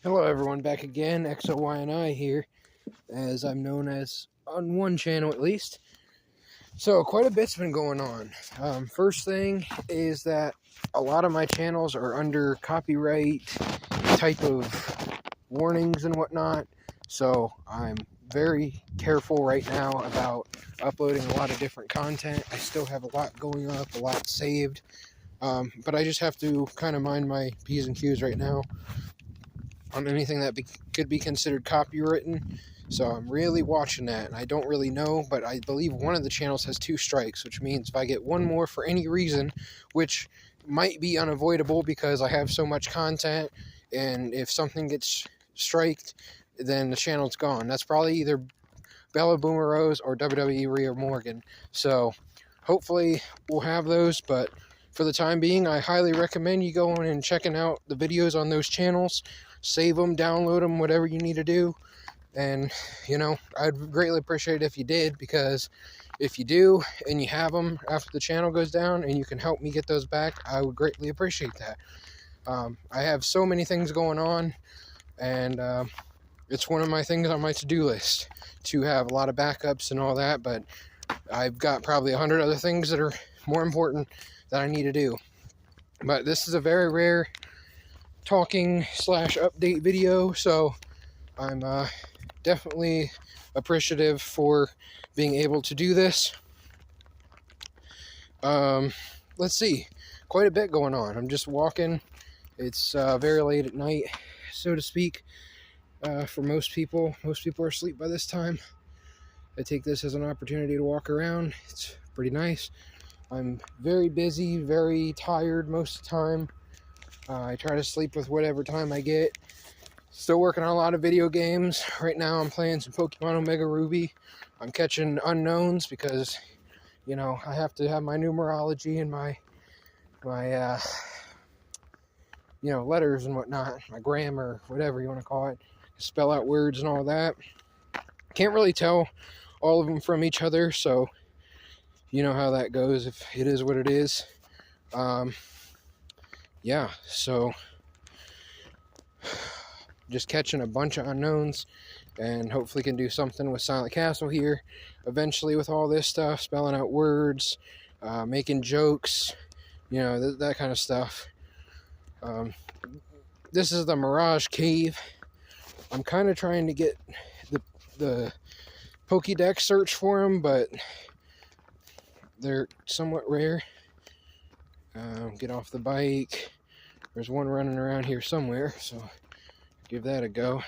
Hello everyone, back again, XOYNI here, as I'm known as on one channel at least. So quite a bit's been going on. First thing is that a lot of my channels are under copyright type of warnings and whatnot, so I'm very careful right now about uploading a lot of different content. I still have a lot going up, a lot saved, but I just have to kind of mind my P's and Q's right now on anything that could be considered copywritten. So I'm really watching that, and I don't really know, but I believe one of the channels has 2 strikes, which means if I get one more for any reason, which might be unavoidable because I have so much content, and if something gets striked, then the channel's gone. That's probably either Bella Boomer Rose or WWE Rhea Morgan. So hopefully we'll have those, but for the time being, I highly recommend you going and checking out the videos on those channels. Save them, download them, whatever you need to do. And, I'd greatly appreciate it if you did, because if you do and you have them after the channel goes down and you can help me get those back, I would greatly appreciate that. I have so many things going on, and it's one of my things on my to-do list to have a lot of backups and all that, but I've got probably 100 other things that are more important that I need to do. But this is a very rare talking / update video, so I'm definitely appreciative for being able to do this. Let's see, quite a bit going on. I'm just walking. It's very late at night, so to speak, for most people. Most people are asleep by this time. I take this as an opportunity to walk around. It's pretty nice. I'm very busy, very tired most of the time. I try to sleep with whatever time I get. Still working on a lot of video games. Right now I'm playing some Pokemon Omega Ruby. I'm catching unknowns because, I have to have my numerology and my letters and whatnot, my grammar, whatever you want to call it, spell out words and all that. Can't really tell all of them from each other, so you know how that goes. If it is what it is. Yeah, so just catching a bunch of unknowns, and hopefully can do something with Silent Castle here eventually with all this stuff, spelling out words, making jokes, that kind of stuff. This is the Mirage Cave. I'm kind of trying to get the Pokédex search for them, but they're somewhat rare. Get off the bike. There's one running around here somewhere, so give that a go.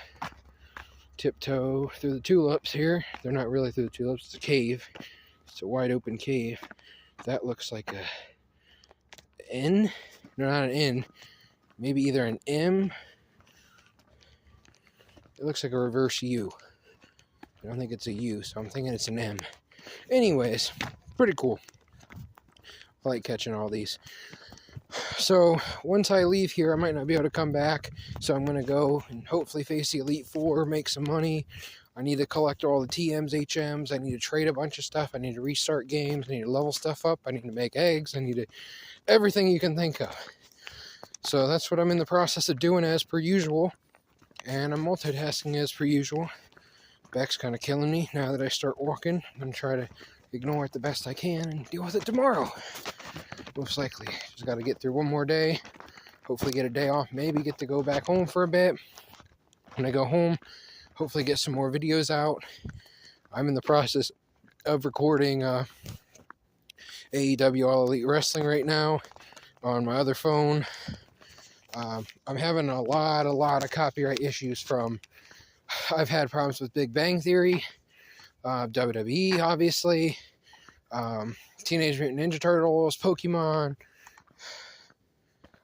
Tiptoe through the tulips here. They're not really through the tulips, it's a cave. It's a wide open cave. That looks like a N. No, not an N. Maybe either an M. It looks like a reverse U. I don't think it's a U, so I'm thinking it's an M. Anyways, pretty cool. I like catching all these. So once I leave here, I might not be able to come back, so I'm going to go and hopefully face the Elite Four, make some money. I need to collect all the TMs, HMs, I need to trade a bunch of stuff, I need to restart games, I need to level stuff up, I need to make eggs, I need to... everything you can think of. So that's what I'm in the process of doing as per usual, and I'm multitasking as per usual. Back's kind of killing me now that I start walking. I'm going to try to ignore it the best I can and deal with it tomorrow. Most likely. Just got to get through one more day. Hopefully get a day off. Maybe get to go back home for a bit. When I go home, hopefully get some more videos out. I'm in the process of recording AEW All Elite Wrestling right now on my other phone. I'm having a lot of copyright issues from... I've had problems with Big Bang Theory, WWE, obviously, Teenage Mutant Ninja Turtles, Pokemon.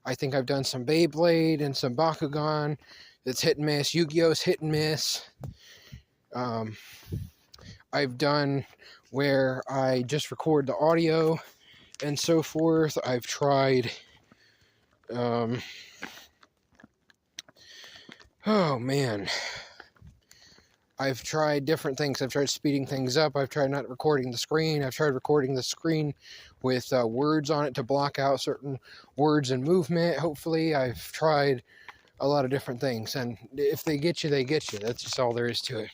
I think I've done some Beyblade and some Bakugan. It's hit and miss. Yu-Gi-Oh's hit and miss. I've done where I just record the audio and so forth. I've tried... oh, man. I've tried different things. I've tried speeding things up. I've tried not recording the screen. I've tried recording the screen with words on it to block out certain words and movement, hopefully. I've tried a lot of different things. And if they get you, they get you. That's just all there is to it.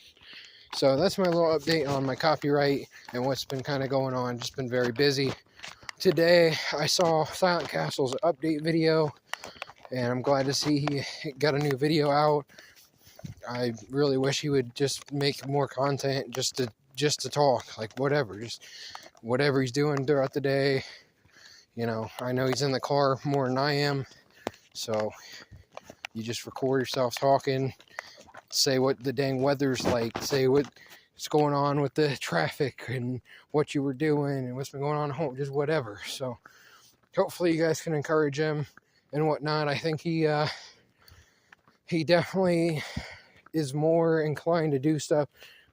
So that's my little update on my copyright and what's been kind of going on. Just been very busy. Today, I saw Silent Castle's update video, and I'm glad to see he got a new video out. I really wish he would just make more content just to talk, like whatever, just whatever he's doing throughout the day. You know, I know he's in the car more than I am, so you just record yourself talking, say what the dang weather's like, say what's going on with the traffic and what you were doing and what's been going on at home, just whatever. So hopefully you guys can encourage him and whatnot. I think he definitely is more inclined to do stuff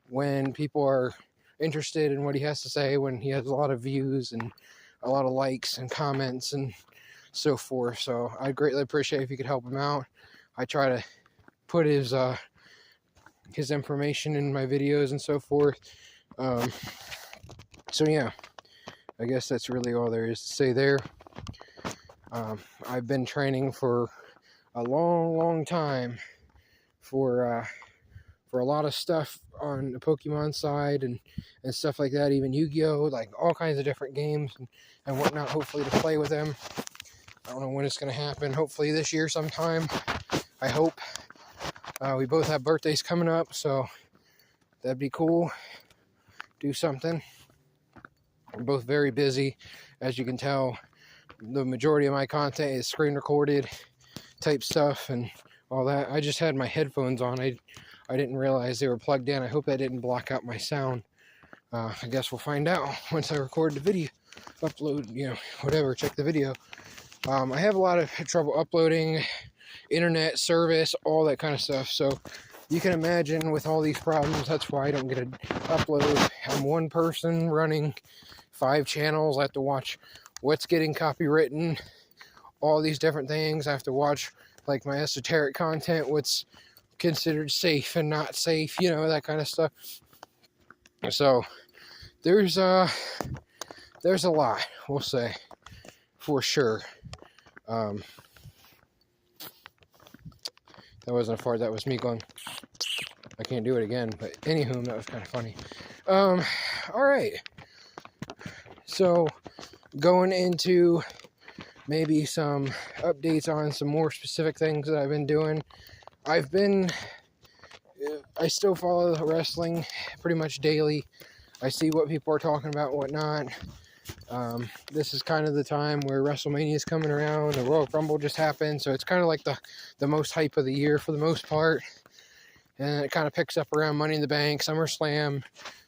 when people are interested in what he has to say, when he has a lot of views and a lot of likes and comments and so forth. So I'd greatly appreciate if you could help him out. I try to put his information in my videos and so forth. So yeah, I guess that's really all there is to say there. I've been training for a long time for a lot of stuff on the Pokemon side and stuff like that, even Yu-Gi-Oh, like all kinds of different games and whatnot, hopefully to play with them. I don't know when it's going to happen, hopefully this year sometime, I hope. We both have birthdays coming up, so that'd be cool. Do something. We're both very busy, as you can tell. The majority of my content is screen recorded type stuff and all that. I just had my headphones on. I didn't realize they were plugged in. I hope that didn't block out my sound. I guess we'll find out once I record the video, upload, you know, whatever, check the video. I have a lot of trouble uploading, internet service, all that kind of stuff. So you can imagine with all these problems, that's why I don't get an upload. I'm one person running 5 channels. I have to watch what's getting copywritten, all these different things. I have to watch like my esoteric content, what's considered safe and not safe, you know, that kind of stuff. So there's a lot, we'll say, for sure. That wasn't a fart, that was me going. I can't do it again, but anywho, that was kind of funny. All right. So going into maybe some updates on some more specific things that I've been doing. I still follow wrestling pretty much daily. I see what people are talking about and whatnot. This is kind of the time where WrestleMania is coming around. The Royal Rumble just happened, so it's kind of like the most hype of the year for the most part. And it kind of picks up around Money in the Bank, SummerSlam,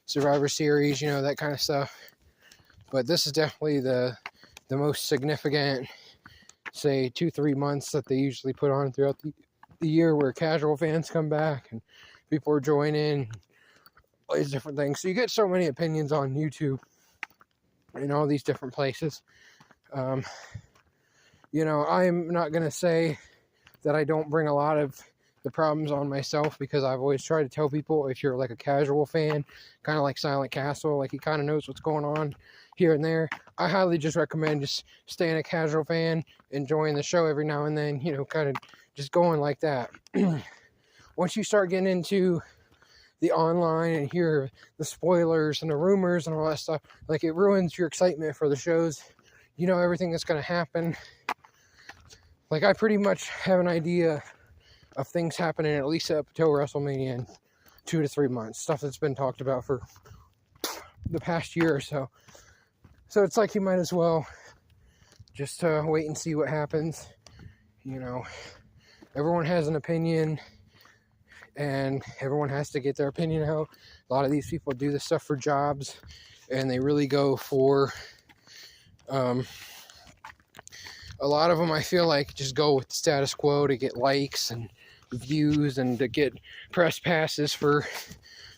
Survivor Series, you know, that kind of stuff. But this is definitely the most significant, say, 2-3 months that they usually put on throughout the year, where casual fans come back and people are joining, all these different things. So you get so many opinions on YouTube and all these different places. You know, I'm not going to say that I don't bring a lot of the problems on myself, because I've always tried to tell people, if you're like a casual fan, kind of like Silent Castle, like he kind of knows what's going on here and there, I highly just recommend just staying a casual fan, enjoying the show every now and then, you know, kind of just going like that. Once you start getting into the online and hear the spoilers and the rumors and all that stuff, like, it ruins your excitement for the shows. You know everything that's going to happen. Like, I pretty much have an idea of things happening at least up until WrestleMania in 2 to 3 months. Stuff that's been talked about for the past year or so. So it's like you might as well just wait and see what happens. You know, everyone has an opinion, and everyone has to get their opinion out. A lot of these people do this stuff for jobs, and they really go for... a lot of them, I feel like, just go with the status quo to get likes and views and to get press passes for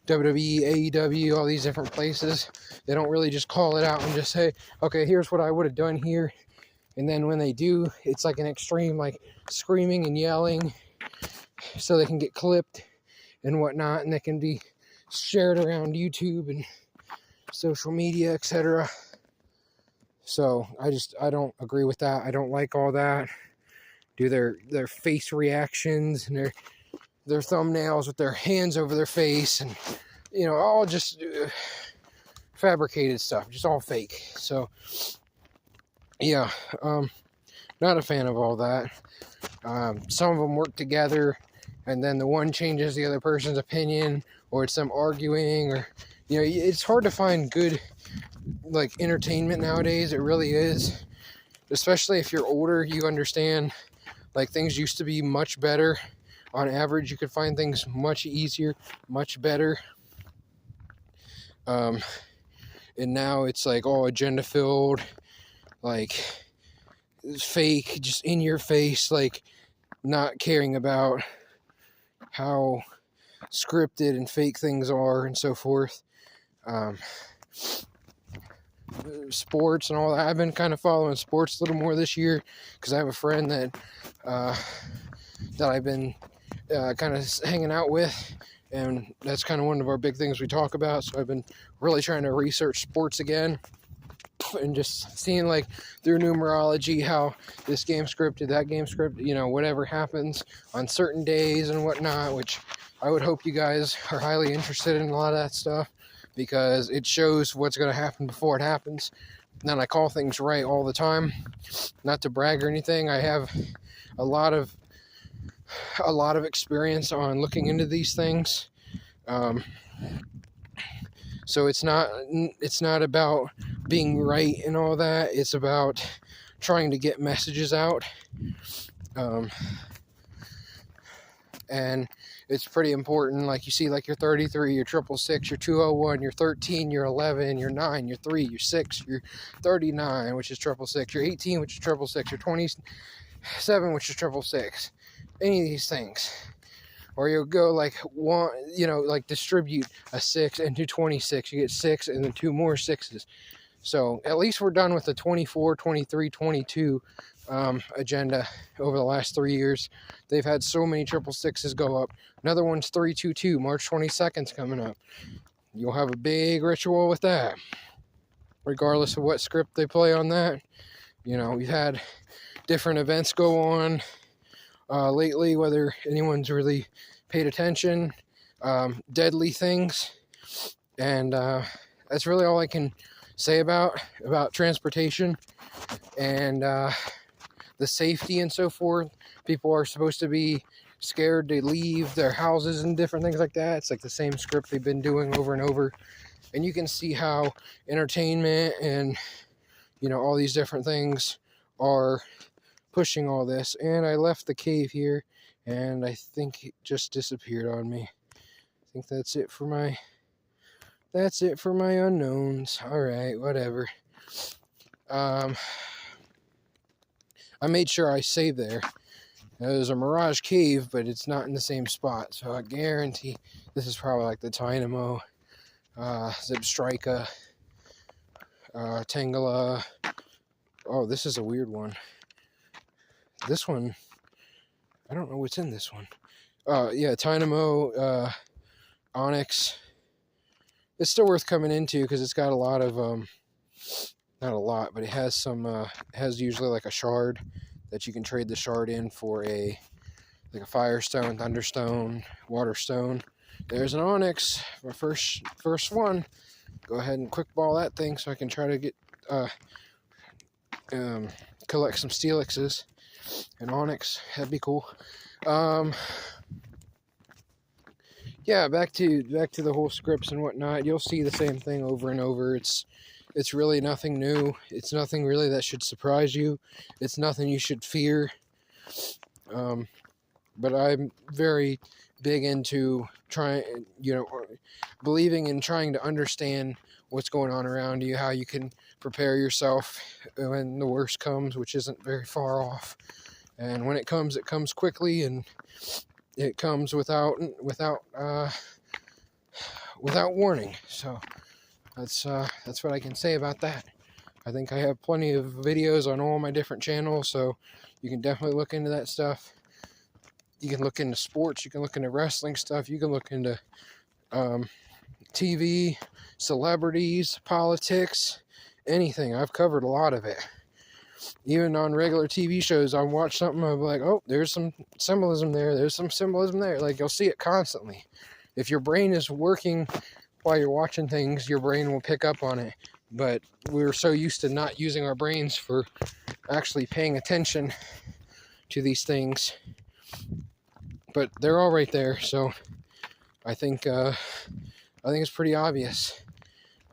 WWE, AEW, all these different places. They don't really just call it out and just say, okay, here's what I would have done here. And then when they do, it's like an extreme, like, screaming and yelling so they can get clipped and whatnot, and they can be shared around YouTube and social media, etc. So I don't agree with that. I don't like all that. do their face reactions and their thumbnails with their hands over their face, and all just fabricated stuff, just all fake. So yeah, not a fan of all that. Some of them work together, and then the one changes the other person's opinion, or it's them arguing, or it's hard to find good entertainment nowadays. It really is, especially if you're older. You understand things used to be much better. On average, you could find things much easier, much better. And now it's all agenda filled, fake, just in your face, not caring about how scripted and fake things are and so forth. Sports and all that. I've been kind of following sports a little more this year because I have a friend that I've been kind of hanging out with, and that's kind of one of our big things we talk about. So I've been really trying to research sports again, and just seeing through numerology how this game scripted, that game scripted, whatever happens on certain days and whatnot, which I would hope you guys are highly interested in a lot of that stuff, because it shows what's going to happen before it happens. And I call things right all the time. Not to brag or anything, I have a lot of experience on looking into these things. So it's not about being right and all that. It's about trying to get messages out. And it's pretty important. You see, you're 33, you're 666, you're 201, you're 13, you're 11, you're 9, you're 3, you're 6, you're 39, which is 666, you're 18, which is 666, you're 27, which is 666. Any of these things. Or you'll go distribute a 6 into 26. You get 6 and then 2 more 6s. So at least we're done with the 24, 23, 22 agenda over the last 3 years. They've had so many 666s go up. Another one's 322, March 22nd's coming up. You'll have a big ritual with that. Regardless of what script they play on that. We've had different events go on lately, whether anyone's really paid attention. Deadly things. And that's really all I can say about transportation and the safety and so forth. People are supposed to be scared to leave their houses and different things like that. It's the same script they've been doing over and over. And you can see how entertainment and all these different things are pushing all this. And I left the cave here, and I think it just disappeared on me. I think that's it for my unknowns. All right, whatever. I made sure I saved there. There's a Mirage Cave, but it's not in the same spot, so I guarantee this is probably the Dynamo, Zipstrika, Tangela. Oh, this is a weird one. This one, I don't know what's in this one. Yeah, Dynamo, Onyx. It's still worth coming into because it's got a lot of, not a lot, but it has some, it has usually a shard that you can trade the shard in for a Firestone, Thunderstone, Waterstone. There's an Onyx, my first one. Go ahead and quick ball that thing so I can try to get, collect some Steelixes. An Onyx, that'd be cool. Yeah, back to the whole scripts and whatnot. You'll see the same thing over and over. It's really nothing new. It's nothing really that should surprise you. It's nothing you should fear. But I'm very big into believing and trying to understand what's going on around you, how you can prepare yourself when the worst comes, which isn't very far off. And when it comes quickly, and it comes without warning. So that's what I can say about that. I think I have plenty of videos on all my different channels, so you can definitely look into that stuff. You can look into sports, you can look into wrestling stuff, you can look into TV, celebrities, politics, anything. I've covered a lot of it. Even on regular TV shows, I watch something, I'm like, oh, there's some symbolism there. There's some symbolism there. Like, you'll see it constantly. If your brain is working while you're watching things, your brain will pick up on it. But we're so used to not using our brains for actually paying attention to these things. But they're all right there, so I think it's pretty obvious.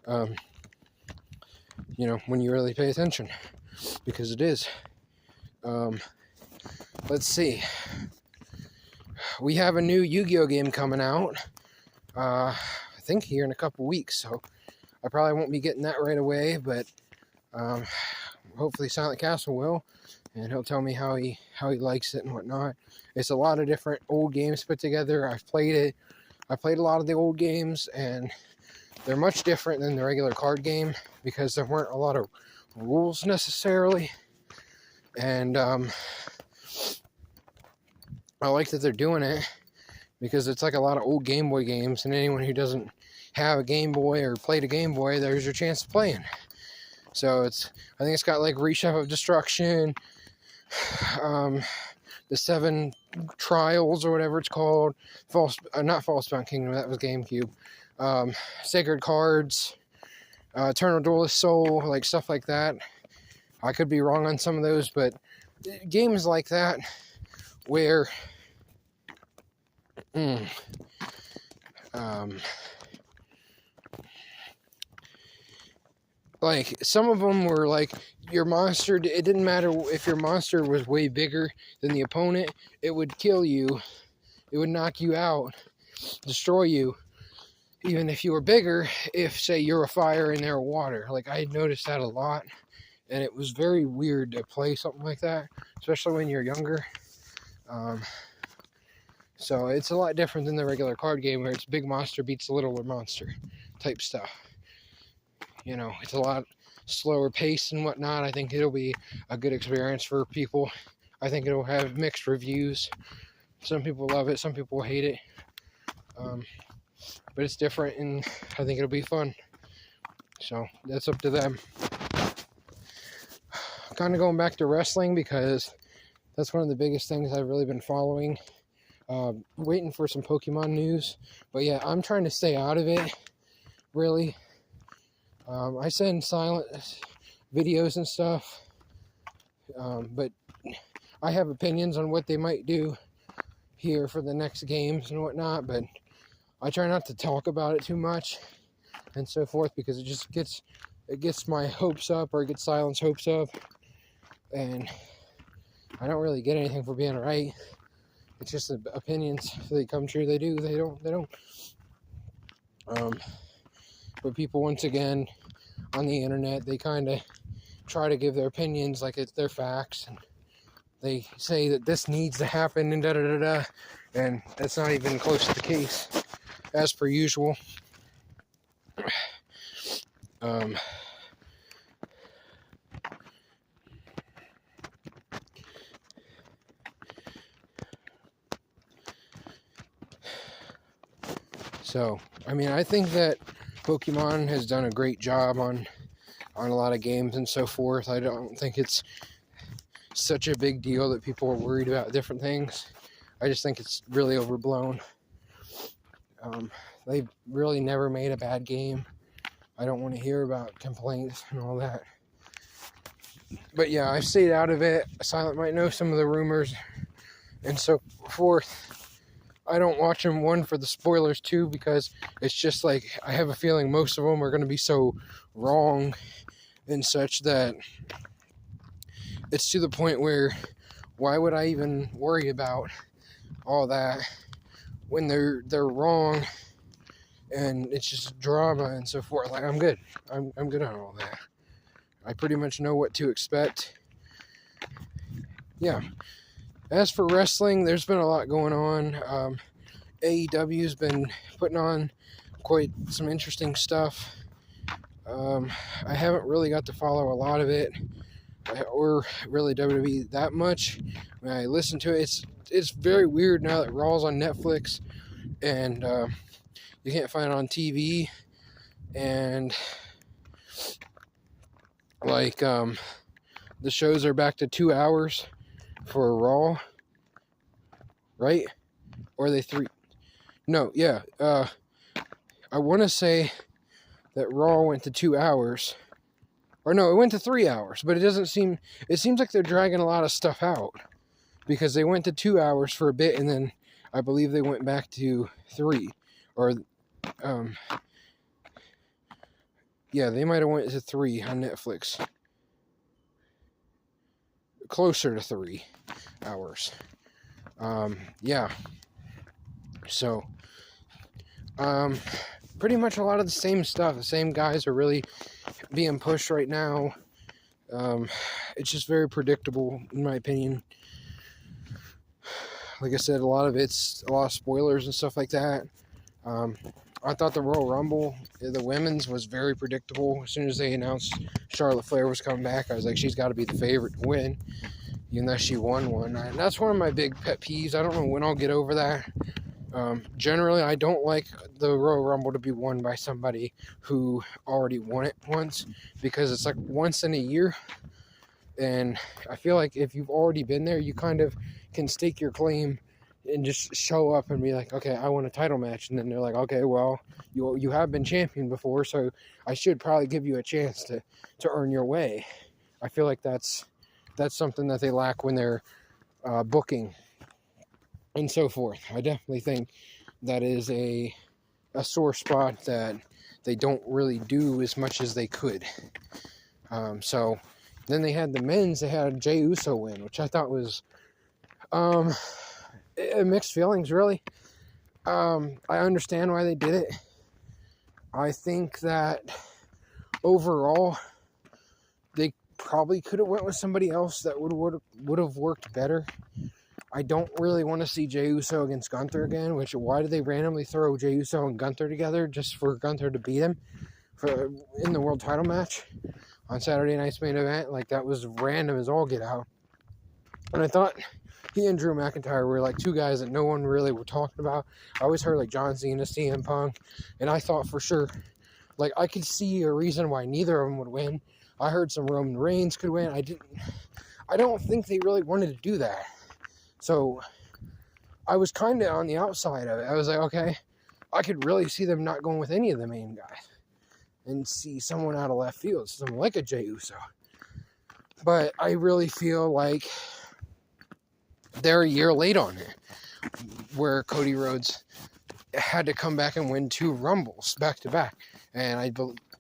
When you really pay attention, because it is. Let's see. We have a new Yu-Gi-Oh game coming out. I think here in a couple weeks, so I probably won't be getting that right away, but hopefully Silent Castle will, and he'll tell me how he likes it and whatnot. It's a lot of different old games put together. I've played it. I played a lot of the old games, and they're much different than the regular card game because there weren't a lot of rules necessarily. And I like that they're doing it because it's like a lot of old Game Boy games, and anyone who doesn't have a Game Boy or played a Game Boy, there's your chance of playing. So I think it's got like Reshape of Destruction, the 7 Trials or whatever it's called, not Falsebound Kingdom, that was GameCube, Sacred Cards, Eternal Duelist Soul, like stuff like that. I could be wrong on some of those, but games like that where like some of them were like your monster, it didn't matter if your monster was way bigger than the opponent, it would kill you, it would knock you out, destroy you, even if you were bigger, if say you're a fire and they're a water. Like, I noticed that a lot, and it was very weird to play something like that, especially when you're younger. So it's a lot different than the regular card game where it's big monster beats littler monster type stuff. It's a lot slower pace and whatnot. I think it'll be a good experience for people. I think it'll have mixed reviews. Some people love it, some people hate it. But it's different, and I think it'll be fun. So that's up to them. Kind of going back to wrestling because that's one of the biggest things I've really been following. Waiting for some Pokemon news. But yeah, I'm trying to stay out of it, really. I send silent videos and stuff, but I have opinions on what they might do here for the next games and whatnot, but I try not to talk about it too much and so forth because it just gets my hopes up, or it gets Silent's hopes up, and I don't really get anything for being right. It's just opinions. If they come true, they do. They don't. But people, once again, on the internet, they kind of try to give their opinions like it's their facts, and they say that this needs to happen and da-da-da-da, and that's not even close to the case, as per usual. So, I think that Pokemon has done a great job on a lot of games and so forth. I don't think it's such a big deal that people are worried about different things. I just think it's really overblown. They really never made a bad game. I don't want to hear about complaints and all that. But yeah, I've stayed out of it. Silent might know some of the rumors and so forth. I don't watch them, one, for the spoilers, two, because it's just like, I have a feeling most of them are going to be so wrong and such that it's to the point where, why would I even worry about all that when they're wrong and it's just drama and so forth. Like, I'm good. I'm good on all that. I pretty much know what to expect. Yeah. As for wrestling, there's been a lot going on. AEW's been putting on quite some interesting stuff. I haven't really got to follow a lot of it, or really WWE that much. When I listen to it, it's very weird now that Raw's on Netflix, and you can't find it on TV, and like the shows are back to 2 hours for Raw, right? Or are they 3? No, yeah. I want to say that Raw went to 2 hours. Or no, it went to 3 hours, but it seems like they're dragging a lot of stuff out. Because they went to 2 hours for a bit, and then I believe they went back to 3. Or, yeah, they might have went to 3 on Netflix. Closer to 3 hours. Yeah. So, pretty much a lot of the same stuff. The same guys are really being pushed right now. It's just very predictable, in my opinion. Like I said, a lot of spoilers and stuff like that. I thought the Royal Rumble, the women's, was very predictable. As soon as they announced Charlotte Flair was coming back, I was like, she's got to be the favorite to win, even though she won one. And that's one of my big pet peeves. I don't know when I'll get over that. Generally, I don't like the Royal Rumble to be won by somebody who already won it once, because it's like once in a year. And I feel like if you've already been there, you kind of can stake your claim and just show up and be like, okay, I won a title match. And then they're like, okay, well, you have been champion before, so I should probably give you a chance to earn your way. I feel like that's something that they lack when they're booking and so forth. I definitely think that is a sore spot that they don't really do as much as they could. So then they had the men's. They had Jey Uso win, which I thought was mixed feelings, really. I understand why they did it. I think that overall they probably could have went with somebody else that would have worked better. I don't really want to see Jey Uso against Gunther again, why did they randomly throw Jey Uso and Gunther together just for Gunther to beat him in the world title match on Saturday night's main event? Like, that was random as all get out. And I thought he and Drew McIntyre were like two guys that no one really were talking about. I always heard like John Cena, CM Punk, and I thought for sure, like, I could see a reason why neither of them would win. I heard some Roman Reigns could win. I don't think they really wanted to do that. So I was kind of on the outside of it. I was like, okay, I could really see them not going with any of the main guys and see someone out of left field, someone like a Jey Uso. But I really feel like they're a year late on it, where Cody Rhodes had to come back and win 2 Rumbles back to back. And I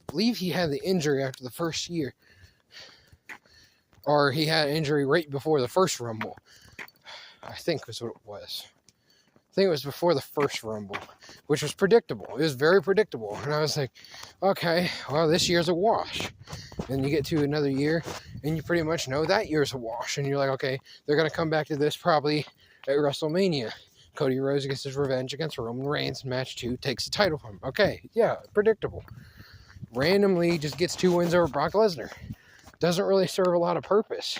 believe he had the injury after the first year. Or he had an injury right before the first Rumble. I think was what it was. I think it was before the first Rumble, which was predictable. It was very predictable. And I was like, okay, well, this year's a wash. And you get to another year, and you pretty much know that year's a wash. And you're like, okay, they're going to come back to this probably at WrestleMania. Cody Rhodes gets his revenge against Roman Reigns in match 2, takes the title from him. Okay, yeah, predictable. Randomly just gets 2 wins over Brock Lesnar. Doesn't really serve a lot of purpose.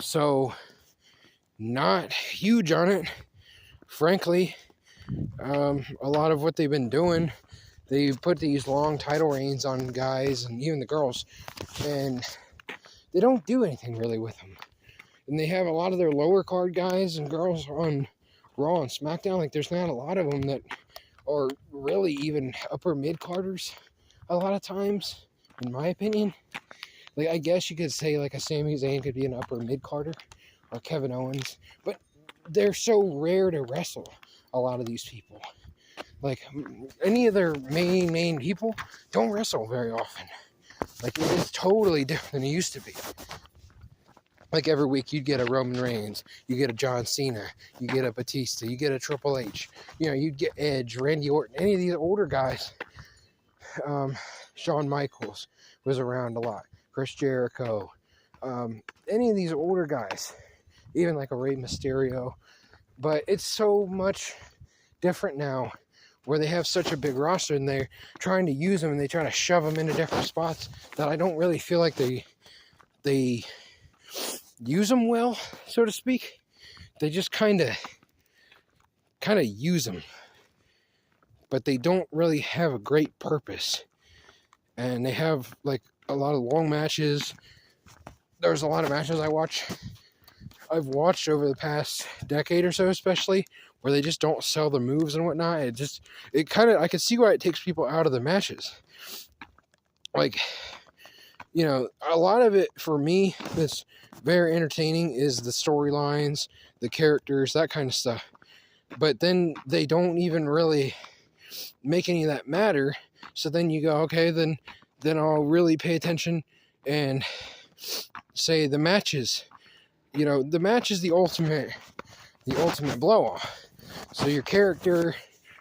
So, not huge on it. Frankly, a lot of what they've been doing, they put these long title reigns on guys and even the girls, and they don't do anything really with them. And they have a lot of their lower card guys and girls on Raw and SmackDown. Like, there's not a lot of them that are really even upper mid-carders a lot of times, in my opinion. Like, I guess you could say like a Sami Zayn could be an upper mid-carder, or Kevin Owens, but they're so rare to wrestle, a lot of these people. Like, any of their main people don't wrestle very often. Like, it is totally different than it used to be. Like, every week you'd get a Roman Reigns, you get a John Cena, you get a Batista, you get a Triple H, you know, you'd get Edge, Randy Orton, any of these older guys. Shawn Michaels was around a lot. Chris Jericho, any of these older guys, even like a Rey Mysterio. But it's so much different now, where they have such a big roster and they're trying to use them and they try to shove them into different spots, that I don't really feel like they use them well, so to speak. They just kind of use them, but they don't really have a great purpose. And they have like a lot of long matches. There's a lot of matches I've watched over the past decade or so, especially, where they just don't sell the moves and whatnot. I can see why it takes people out of the matches. Like, you know, a lot of it for me that's very entertaining is the storylines, the characters, that kind of stuff. But then they don't even really make any of that matter. So then you go, okay, then I'll really pay attention and say the matches. You know, the match is the ultimate blow off. So your character,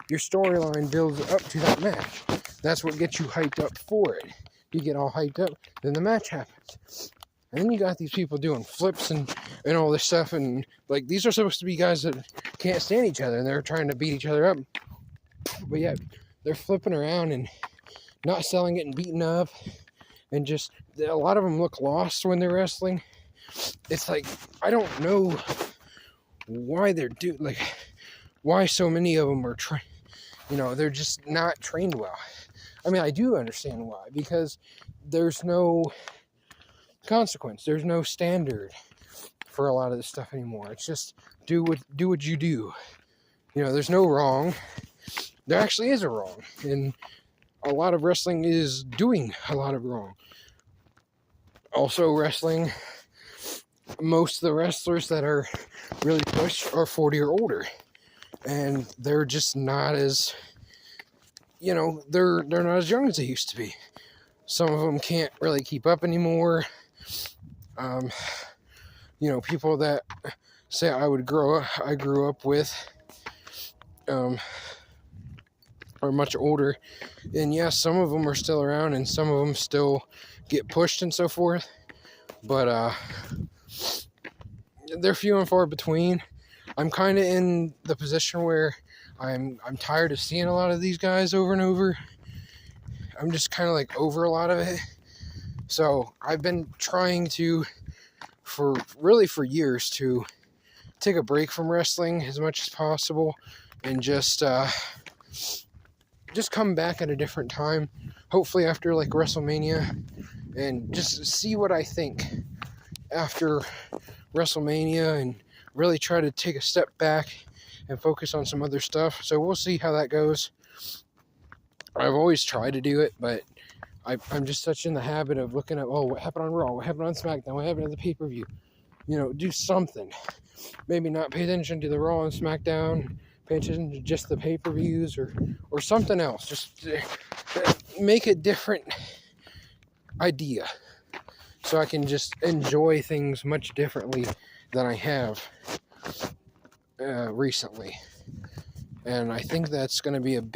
your storyline builds up to that match. That's what gets you hyped up for it. You get all hyped up, then the match happens. And then you got these people doing flips and all this stuff, and like, these are supposed to be guys that can't stand each other and they're trying to beat each other up. But yeah, they're flipping around and not selling it and beating up, and just a lot of them look lost when they're wrestling. It's like, I don't know why why so many of them are they're just not trained well. I mean, I do understand why, because there's no consequence, there's no standard for a lot of this stuff anymore. It's just do what you do. You know, there's no wrong. There actually is a wrong, and a lot of wrestling is doing a lot of wrong. Also, wrestling, most of the wrestlers that are really pushed are 40 or older, and they're just not as, they're not as young as they used to be. Some of them can't really keep up anymore. People that say I grew up with, are much older, and yes, some of them are still around, and some of them still get pushed and so forth, but they're few and far between. I'm kind of in the position where I'm tired of seeing a lot of these guys over and over. I'm just kind of like over a lot of it. So I've been trying to, for years, to take a break from wrestling as much as possible, and just come back at a different time, hopefully after like WrestleMania, and just see what I think after WrestleMania, and really try to take a step back and focus on some other stuff. So we'll see how that goes. I've always tried to do it, but I'm just such in the habit of looking at, what happened on Raw, what happened on SmackDown, what happened at the pay-per-view. Do something. Maybe not pay attention to the Raw and SmackDown, pay attention to just the pay-per-views or something else. Just make a different idea so I can just enjoy things much differently than I have recently. And I think that's going to be a big